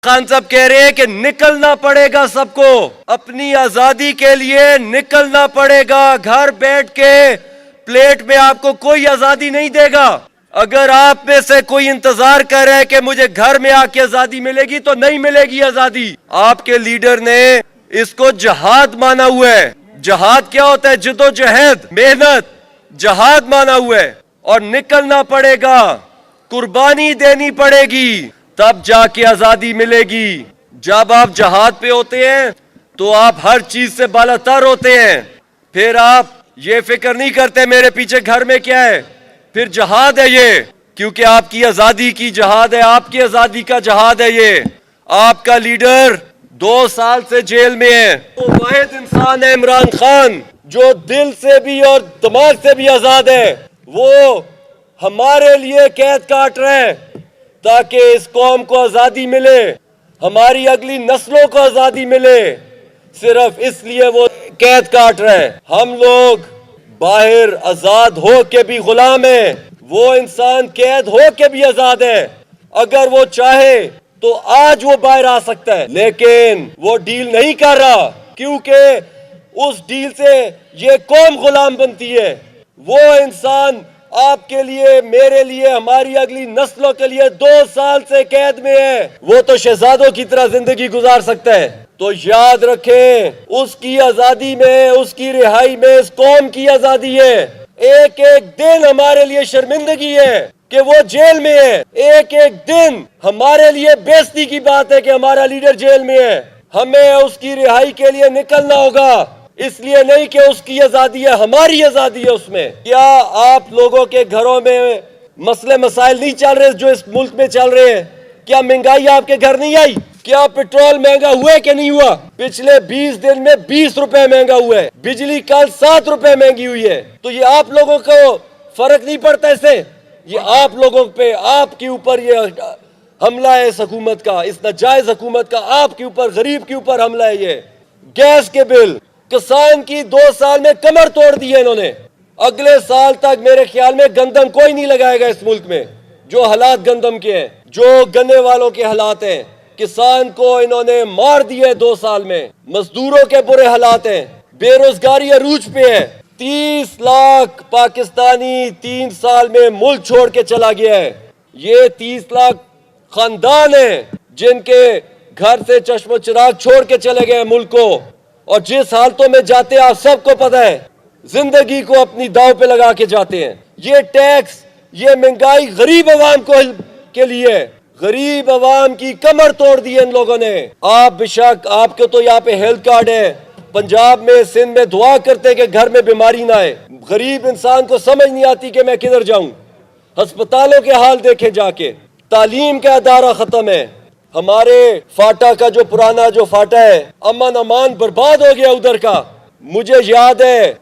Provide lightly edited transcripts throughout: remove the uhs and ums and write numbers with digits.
خان صاحب کہہ رہے ہیں کہ نکلنا پڑے گا سب کو اپنی آزادی کے لیے، نکلنا پڑے گا. گھر بیٹھ کے پلیٹ میں آپ کو کوئی آزادی نہیں دے گا. اگر آپ میں سے کوئی انتظار کر رہا ہے کہ مجھے گھر میں آ کے آزادی ملے گی تو نہیں ملے گی آزادی. آپ کے لیڈر نے اس کو جہاد مانا ہوا ہے. جہاد کیا ہوتا ہے؟ جد و جہد، محنت. جہاد مانا ہوا ہے. اور نکلنا پڑے گا، قربانی دینی پڑے گی، تب جا کے آزادی ملے گی. جب آپ جہاد پہ ہوتے ہیں تو آپ ہر چیز سے بالاتر ہوتے ہیں. پھر آپ یہ فکر نہیں کرتے میرے پیچھے گھر میں کیا ہے. پھر جہاد ہے یہ، کیونکہ آپ کی آزادی کی جہاد ہے، آپ کی آزادی کا جہاد ہے یہ. آپ کا لیڈر 2 سال سے جیل میں ہے. وہ واحد انسان ہے عمران خان جو دل سے بھی اور دماغ سے بھی آزاد ہے. وہ ہمارے لیے قید کاٹ رہا ہے تاکہ اس قوم کو آزادی ملے، ہماری اگلی نسلوں کو آزادی ملے. صرف اس لیے وہ قید کاٹ رہا ہے. ہم لوگ باہر آزاد ہو کے بھی غلام ہیں، وہ انسان قید ہو کے بھی آزاد ہے. اگر وہ چاہے تو آج وہ باہر آ سکتا ہے، لیکن وہ ڈیل نہیں کر رہا کیونکہ اس ڈیل سے یہ قوم غلام بنتی ہے. وہ انسان آپ کے لیے، میرے لیے، ہماری اگلی نسلوں کے لیے 2 سال سے قید میں ہے. وہ تو شہزادوں کی طرح زندگی گزار سکتا ہے. تو یاد رکھیں، اس کی آزادی میں، اس کی رہائی میں اس قوم کی آزادی ہے. ایک ایک دن ہمارے لیے شرمندگی ہے کہ وہ جیل میں ہے. ایک ایک دن ہمارے لیے بےزتی کی بات ہے کہ ہمارا لیڈر جیل میں ہے. ہمیں اس کی رہائی کے لیے نکلنا ہوگا. اس لیے نہیں کہ اس کی آزادی ہے، ہماری آزادی ہے اس میں. کیا آپ لوگوں کے گھروں میں مسئلے مسائل نہیں چل رہے جو اس ملک میں چل رہے ہیں؟ کیا مہنگائی آپ کے گھر نہیں آئی؟ کیا پیٹرول مہنگا ہوا ہے کہ نہیں ہوا؟ پچھلے 20 دن میں 20 روپے مہنگا ہوا ہے. بجلی کل 7 روپے مہنگی ہوئی ہے. تو یہ آپ لوگوں کو فرق نہیں پڑتا اس سے؟ یہ آپ لوگوں پہ، آپ کے اوپر یہ حملہ ہے اس حکومت کا، اس ناجائز حکومت کا آپ کے اوپر، غریب کے اوپر حملہ ہے. یہ گیس کے بل، کسان کی 2 سال میں کمر توڑ دی ہے انہوں نے. اگلے سال تک میرے خیال میں گندم کوئی نہیں لگائے گا اس ملک میں. جو حالات گندم کے ہیں، جو گنے والوں کے حالات ہیں، کسان کو انہوں نے مار دیے 2 سال میں. مزدوروں کے برے حالات ہیں، بے روزگاری عروج پہ ہے. 30 لاکھ پاکستانی 3 سال میں ملک چھوڑ کے چلا گیا ہے. یہ 30 لاکھ خاندان ہیں جن کے گھر سے چشم و چراغ چھوڑ کے چلے گئے ملک کو. اور جس حالتوں میں جاتے ہیں آپ سب کو پتہ ہے، زندگی کو اپنی داؤ پہ لگا کے جاتے ہیں. یہ ٹیکس، یہ مہنگائی غریب عوام کو کے لیے، غریب عوام کی کمر توڑ دی ہے ان لوگوں نے. آپ بے شک، آپ کے تو یہاں پہ ہیلتھ کارڈ ہے، پنجاب میں، سندھ میں دعا کرتے کہ گھر میں بیماری نہ آئے. غریب انسان کو سمجھ نہیں آتی کہ میں کدھر جاؤں. ہسپتالوں کے حال دیکھے جا کے. تعلیم کا ادارہ ختم ہے. ہمارے فاٹا کا جو پرانا جو فاٹا ہے، امن امان برباد ہو گیا ادھر کا. مجھے یاد ہے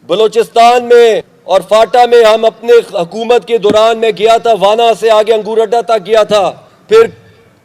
بلوچستان میں اور فاٹا میں ہم اپنے حکومت کے دوران میں گیا تھا، وانا سے آگے انگور اڈا تک گیا تھا. پھر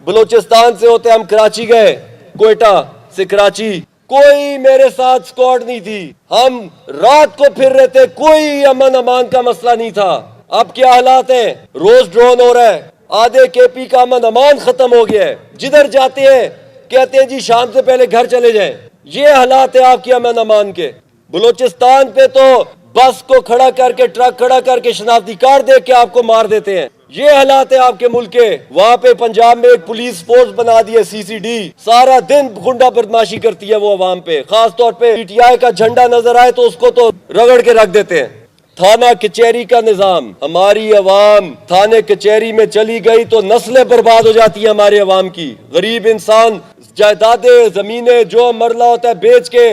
بلوچستان سے ہوتے ہم کراچی گئے، کوئٹہ سے کراچی. کوئی میرے ساتھ سکواڈ نہیں تھی، ہم رات کو پھر رہے تھے، کوئی امن امان کا مسئلہ نہیں تھا. اب کیا حالات ہیں؟ روز ڈرون ہو رہا ہے. آدھے کے پی کا امن امان ختم ہو گیا ہے. جدھر جاتے ہیں کہتے ہیں جی شام سے پہلے گھر چلے جائیں. یہ حالات ہیں آپ کے امن امان کے. بلوچستان پہ تو بس کو کھڑا کر کے، ٹرک کھڑا کر کے شناختی کارڈ دے کے آپ کو مار دیتے ہیں. یہ حالات ہیں آپ کے ملک کے. وہاں پہ پنجاب میں ایک پولیس فورس بنا دی ہے، CCD، سارا دن گنڈا بدماشی کرتی ہے وہ عوام پہ. خاص طور پہ PTI کا جھنڈا نظر آئے تو اس کو تو رگڑ کے رکھ دیتے ہیں. تھانہ کچہری کا نظام، ہماری عوام تھانے کچہری میں چلی گئی تو نسلیں برباد ہو جاتی ہیں ہمارے عوام کی. غریب انسان جائیدادیں، زمینیں جو مرلہ ہوتا ہے بیچ کے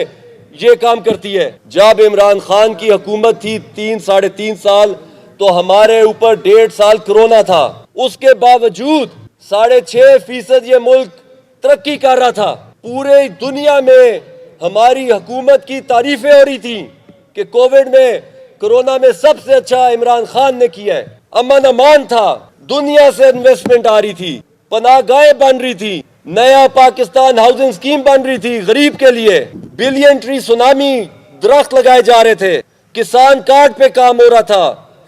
یہ کام کرتی ہے. جب عمران خان کی حکومت تھی 3 3.5 سال تو ہمارے اوپر 1.5 سال کرونا تھا. اس کے باوجود 6.5% یہ ملک ترقی کر رہا تھا. پورے دنیا میں ہماری حکومت کی تعریفیں ہو رہی تھیں کہ کووڈ میں، کرونا میں سب سے اچھا عمران خان نے کیا ہے. امن امان تھا، دنیا سے انویسٹمنٹ آ رہی تھی، پناہ گاہیں بن رہی تھی، نیا پاکستان ہاؤسنگ سکیم بن رہی تھی غریب کے لیے، بلین ٹری سونامی درخت لگائے جا رہے تھے، کسان کارڈ پہ کام ہو رہا تھا،